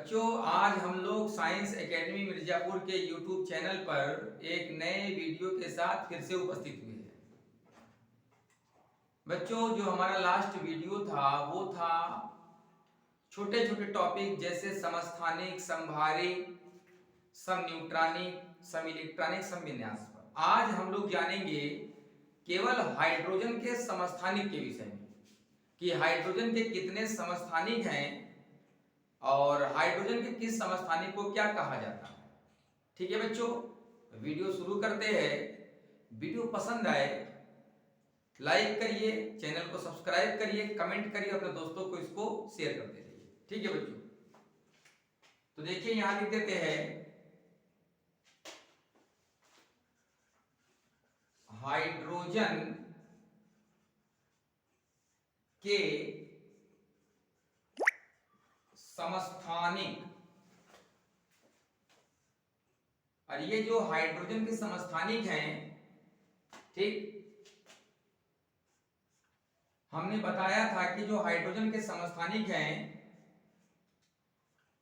बच्चों, आज हम लोग साइंस एकेडमी मिर्जापुर के यूट्यूब चैनल पर एक नए वीडियो के साथ फिर से उपस्थित हुए हैं। बच्चों, जो हमारा लास्ट वीडियो था वो था छोटे छोटे टॉपिक जैसे समस्थानिक, समभारिक, समन्यूट्रॉनिक, समिलेक्ट्रॉनिक, समविन्यास पर। आज हम लोग जानेंगे केवल हाइड्रोजन के समस्थानिक के विषय में कि हाइड्रोजन के कितने समस्थानिक हैं और हाइड्रोजन के किस समस्थानिक को क्या कहा जाता है। ठीक है बच्चों, वीडियो शुरू करते हैं। वीडियो पसंद आए लाइक करिए, चैनल को सब्सक्राइब करिए, कमेंट करिए, अपने दोस्तों को इसको शेयर करते रहिए। ठीक है बच्चों, तो देखिए यहां लिख देते हैं हाइड्रोजन के समस्थानिक। और ये जो हाइड्रोजन के समस्थानिक हैं, ठीक, हमने बताया था कि जो हाइड्रोजन के समस्थानिक हैं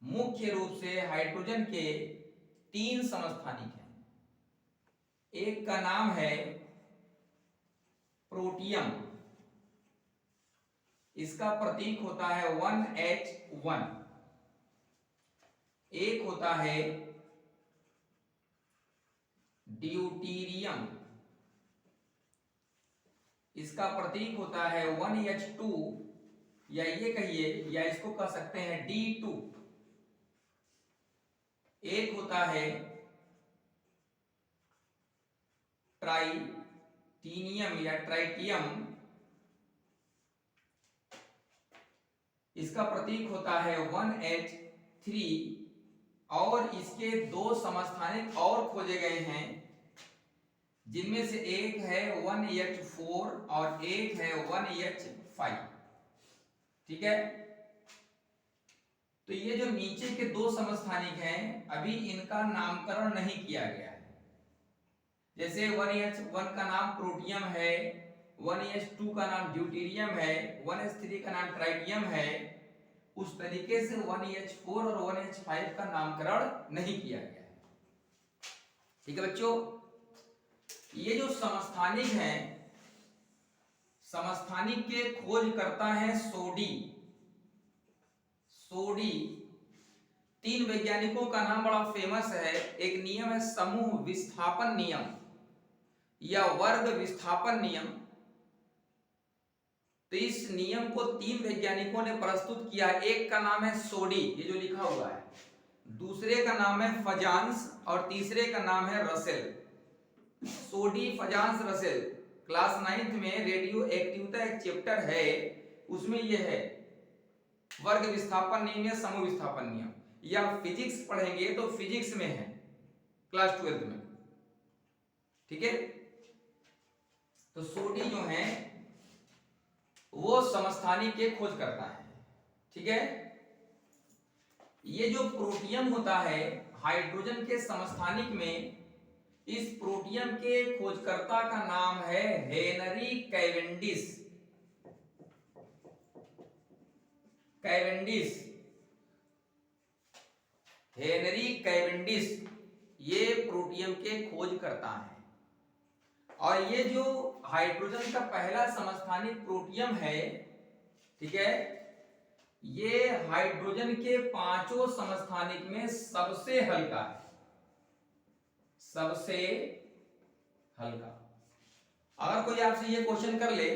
मुख्य रूप से हाइड्रोजन के 3 समस्थानिक हैं। एक का नाम है प्रोटियम, इसका प्रतीक होता है 1H1। एक होता है ड्यूटीरियम, इसका प्रतीक होता है 1H2, या ये कहिए या इसको कह सकते हैं D2। एक होता है ट्राइटीनियम या ट्राइटियम, इसका प्रतीक होता है 1H3। और इसके 2 समस्थानिक और खोजे गए हैं, जिनमें से एक है 1H4 और एक है 1H5। ठीक है, तो ये जो नीचे के 2 समस्थानिक हैं अभी इनका नामकरण नहीं किया गया है। जैसे 1H1 का नाम प्रोटियम है, 1H2 का नाम ड्यूटीरियम है, 1H3 का नाम ट्राइटियम है, उस तरीके से 1H4 और 1H5 का नामकरण नहीं किया गया है। ठीक है बच्चों, ये जो समस्थानिक हैं, समस्थानिक के खोज करता है सोडी। सोडी 3 वैज्ञानिकों का नाम बड़ा फेमस है। एक नियम है समूह विस्थापन नियम या वर्ग विस्थापन नियम। तो इस नियम को 3 वैज्ञानिकों ने प्रस्तुत किया। एक का नाम है सोडी, ये जो लिखा हुआ है, दूसरे का नाम है फजांस और तीसरे का नाम है रसेल। सोडी, फजांस, रसेल। क्लास 9th में रेडियो एक्टिविटी एक चैप्टर है, उसमें यह है वर्ग विस्थापन नियम या समूह विस्थापन नियम। या फिजिक्स पढ़ेंगे तो फिजिक्स में है क्लास 12th में। ठीक है, तो सोडी जो है वो समस्थानिक के खोज करता है। ठीक है, ये जो प्रोटियम होता है हाइड्रोजन के समस्थानिक में, इस प्रोटियम के खोजकर्ता का नाम है Henry Cavendish. Cavendish, Henry Cavendish ये प्रोटियम के खोज करता है। और ये जो हाइड्रोजन का पहला समस्थानिक प्रोटियम है, ठीक है, ये हाइड्रोजन के 5 समस्थानिक में सबसे हल्का है, सबसे हल्का। अगर कोई आपसे ये क्वेश्चन कर ले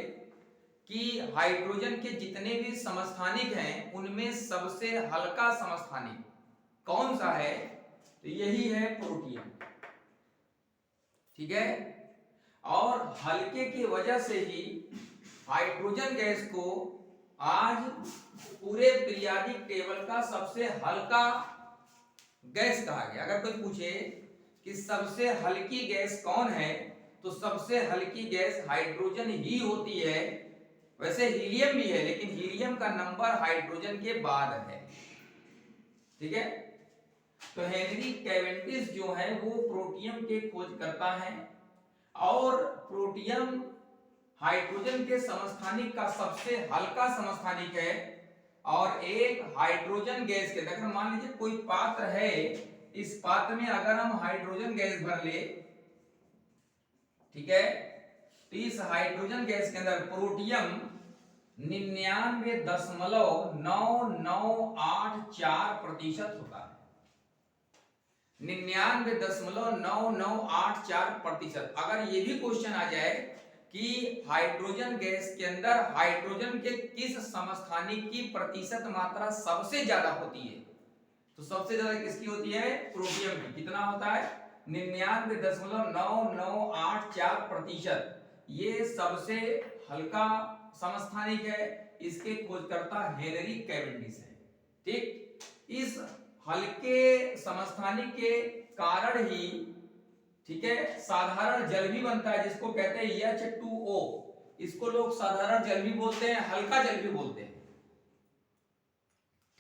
कि हाइड्रोजन के जितने भी समस्थानिक हैं उनमें सबसे हल्का समस्थानिक कौन सा है, तो यही है प्रोटियम। ठीक है, और हल्के की वजह से ही हाइड्रोजन गैस को आज पूरे पीरियोडिक टेबल का सबसे हल्का गैस कहा गया। अगर कोई पूछे कि सबसे हल्की गैस कौन है, तो सबसे हल्की गैस हाइड्रोजन ही होती है। वैसे हीलियम भी है, लेकिन हीलियम का नंबर हाइड्रोजन के बाद है। ठीक है, तो हेनरी कैवेंडिश जो है वो प्रोटियम के खोज करता है, और प्रोटियम हाइड्रोजन के समस्थानिक का सबसे हल्का समस्थानिक है। और एक हाइड्रोजन गैस के अंदर, अगर मान लीजिए कोई पात्र है, इस पात्र में अगर हम हाइड्रोजन गैस भर ले, ठीक है, तो इस हाइड्रोजन गैस के अंदर प्रोटियम 99.9984% होता है। 99.9984%। अगर ये भी क्वेश्चन आ जाए कि हाइड्रोजन गैस के अंदर हाइड्रोजन के किस समस्थानिक की प्रतिशत मात्रा सबसे ज्यादा होती है, तो सबसे ज्यादा किसकी होती है? प्रोटियम की। कितना होता है? 99.9984%। ये सबसे हल्का समस्थानिक है, इसके खोजकर्ता हेनरी कैवेंडिश है। ठीक, इस हल्के समस्थानिक के कारण ही, ठीक है, साधारण जल भी बनता है, जिसको कहते हैं H2O। इसको लोग साधारण जल भी बोलते हैं, हल्का जल भी बोलते हैं,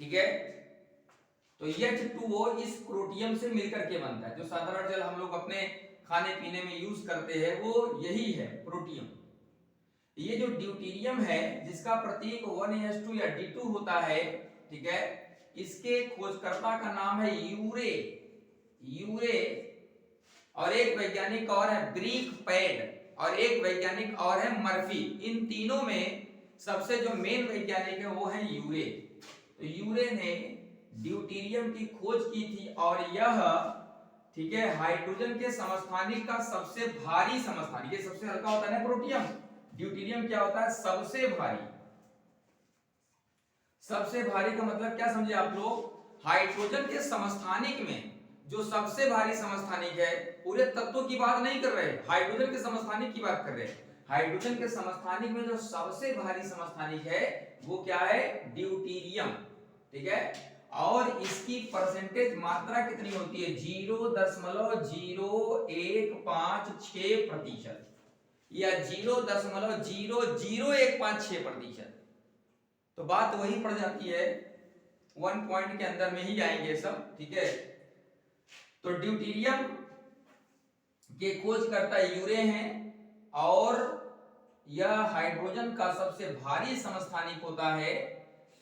ठीक है। तो H2O इस प्रोटियम से मिलकर के बनता है। जो साधारण जल हम लोग अपने खाने पीने में यूज करते हैं वो यही है, प्रोटियम। ये जो ड्यूटेरियम है, जिसका प्रतीक 1s2 या D2 होता है, ठीक है, इसके खोजकर्ता का नाम है यूरे। और एक वैज्ञानिक और है ब्रीक पैड, और एक वैज्ञानिक और है मर्फी। इन तीनों में सबसे जो मेन वैज्ञानिक है वो है यूरे। तो यूरे ने ड्यूटेरियम की खोज की थी, और यह, ठीक है, हाइड्रोजन के समस्थानिक का सबसे भारी समस्थानिक। ये सबसे हल्का होता है ना प्रोटियम, ड्यूटेरियम क्या होता है? सबसे भारी। सबसे भारी का मतलब क्या समझे आप लोग? हाइड्रोजन के समस्थानिक में जो सबसे भारी समस्थानिक है, पूरे तत्वों की बात नहीं कर रहे, हाइड्रोजन के समस्थानिक की बात कर रहे हैं। हाइड्रोजन के समस्थानिक में जो सबसे भारी समस्थानिक है वो क्या है? ड्यूटेरियम, ठीक है। और इसकी परसेंटेज मात्रा कितनी होती है? 0.0156% या 0.00156%। तो बात वही पड़ जाती है, 1 पॉइंट के अंदर में ही आएंगे सब, ठीक है। तो ड्यूटेरियम के खोजकर्ता यूरे हैं, और यह हाइड्रोजन का सबसे भारी समस्थानिक होता है।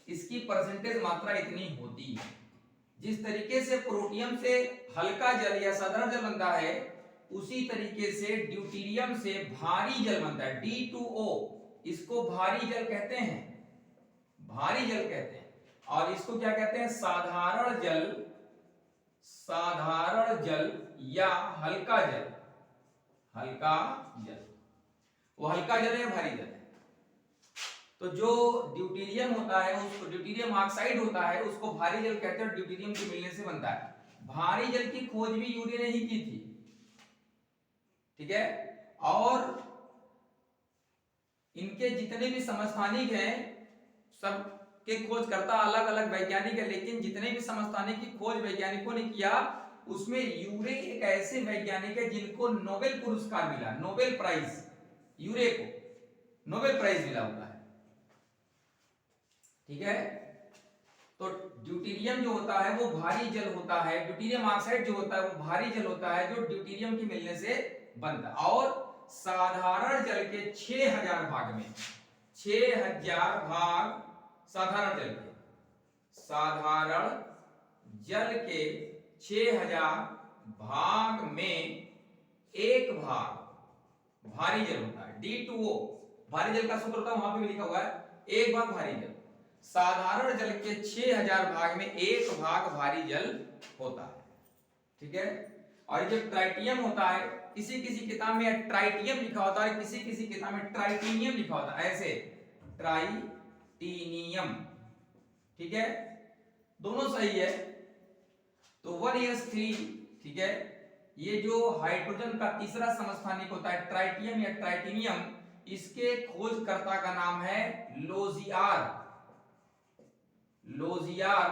इसकी परसेंटेज मात्रा इतनी होती है। जिस तरीके से प्रोटियम से हल्का जल या साधारण जल बनता है, उसी तरीके से ड्यूटेरियम से भारी जल बनता है, D2O। इसको भारी जल कहते हैं, भारी जल कहते हैं। और इसको क्या कहते हैं? साधारण जल, साधारण जल या हल्का जल। हल्का जल, वो हल्का जल है या भारी जल है? तो जो ड्यूटेरियम होता है, उसको ड्यूटेरियम ऑक्साइड होता है, उसको भारी जल कहते हैं, ड्यूटेरियम के मिलने से बनता है। भारी जल की खोज भी यूरे ने ही की थी, ठीक है। और इनके जितने भी समस्थानिक हैं, सब के खोजकर्ता अलग अलग वैज्ञानिक है, लेकिन जितने भी समस्थानिक की खोज वैज्ञानिकों ने किया, उसमें यूरे एक ऐसे वैज्ञानिक है जिनको नोबेल पुरस्कार मिला, नोबेल प्राइज। यूरे को नोबेल प्राइज मिला हुआ है, ठीक है। तो ड्यूटेरियम जो होता है वो भारी जल होता है, ड्यूटेरियम ऑक्साइड जो होता है वो भारी जल होता है, जो ड्यूटेरियम के मिलने से बनता है। और साधारण जल के 6000 भाग में, 6000 भाग साधारण जल के, साधारण जल के 6000 भाग में एक भाग भारी जल होता है, D2O। भारी जल का सूत्र होता है, वहां पे भी लिखा हुआ है, एक भाग भारी जल। साधारण जल के 6000 भाग में एक भाग भारी जल होता है, ठीक है। और ये जो ट्राइटियम होता है, किसी किसी किताब में ट्राइटियम लिखा होता है, किसी किसी किताब में ट्राइटिनियम लिखा होता है, ऐसे ट्राइटिनियम, ठीक है, दोनों सही है। तो 1s3, ठीक है, ये जो हाइड्रोजन का तीसरा समस्थानिक होता है, ट्राइटियम या ट्राइटिनियम, इसके खोजकर्ता का नाम है लोजियार। लोजियार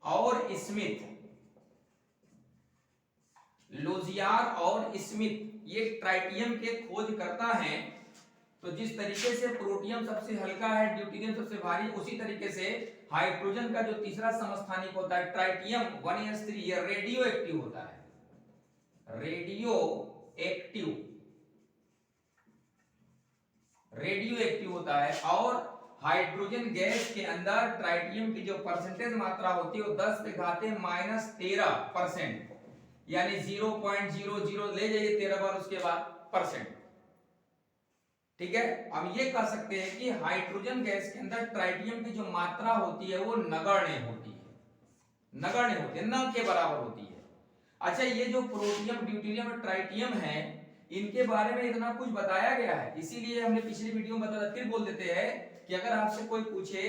और स्मिथ, लोजियार और स्मिथ ये ट्राइटियम के खोजकर्ता हैं। तो जिस तरीके से प्रोटियम सबसे हल्का है, ड्यूटेरियम सबसे भारी, उसी तरीके से हाइड्रोजन का जो तीसरा समस्थानिक होता है ट्राइटियम 1s3, ये रेडियो एक्टिव होता है, रेडियो एक्टिव, रेडियो एक्टिव होता है। और हाइड्रोजन गैस के अंदर ट्राइटियम की जो परसेंटेज मात्रा होती है वो 10⁻⁻13%, यानी 0.00 ले जाइए 13 बार उसके बाद परसेंट। ठीक है, अब ये कह सकते हैं कि हाइड्रोजन गैस के अंदर ट्राइटियम की जो मात्रा होती है वो नगण्य होती है, नगण्य होती है, न के बराबर होती है। अच्छा, ये जो प्रोटियम, ड्यूटेरियम और ट्राइटियम है, इनके बारे में इतना कुछ बताया गया है, इसीलिए हमने पिछली वीडियो में बताया। फिर बोल देते हैं कि अगर आपसे कोई पूछे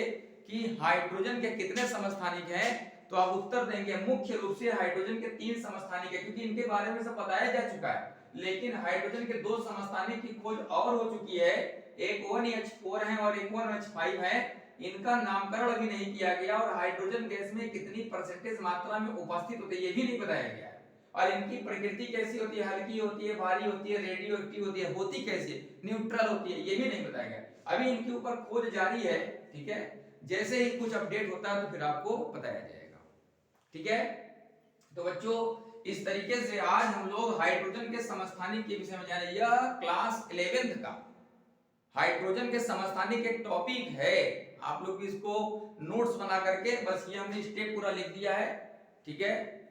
कि हाइड्रोजन के कितने समस्थानिक हैं, तो आप उत्तर देंगे मुख्य रूप से हाइड्रोजन के 3 समस्थानिक है, क्योंकि इनके बारे में सब बताया जा चुका है। लेकिन हाइड्रोजन के 2 समस्थानिक की खोज और हो चुकी है, एक ONH4 है और एक ONH5 है। इनका नामकरण अभी नहीं किया गया, और हाइड्रोजन गैस में कितनी परसेंटेज मात्रा में उपस्थित होते हैं ये भी नहीं बताया गया है। और इनकी प्रकृति कैसी होती है, हल्की होती है, भारी होती है, रेडियो एक्टिव होती है, होती कैसे, न्यूट्रल होती है, ये भी नहीं बताया गया। अभी इनके ऊपर खोज जारी है। ठीक है, जैसे ही कुछ अपडेट होता है तो फिर आपको बताया जाएगा। ठीक है, तो बच्चों इस तरीके से आज हम लोग हाइड्रोजन के समस्थानिक के विषय में जाने। यह क्लास 11th का हाइड्रोजन के समस्थानिक एक टॉपिक है। आप लोग इसको नोट्स बना करके, बस ये हमने स्टेप पूरा लिख दिया है। ठीक है,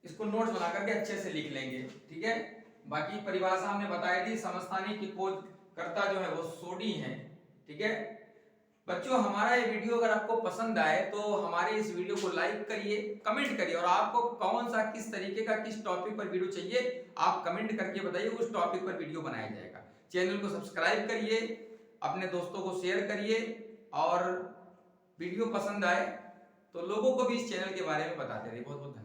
इसको नोट्स बना करके अच्छे से लिख लेंगे। ठीक है, बाकी परिभाषा हमने बताई थी। समस्थानिक की खोज करता जो है वो सोडी है। ठीक है बच्चों, हमारा ये वीडियो अगर आपको पसंद आए तो हमारे इस वीडियो को लाइक करिए, कमेंट करिए, और आपको कौन सा, किस तरीके का, किस टॉपिक पर वीडियो चाहिए आप कमेंट करके बताइए, उस टॉपिक पर वीडियो बनाया जाएगा। चैनल को सब्सक्राइब करिए, अपने दोस्तों को शेयर करिए, और वीडियो पसंद आए तो लोगों को भी इस चैनल के बारे में बताते रहिए। बहुत बहुत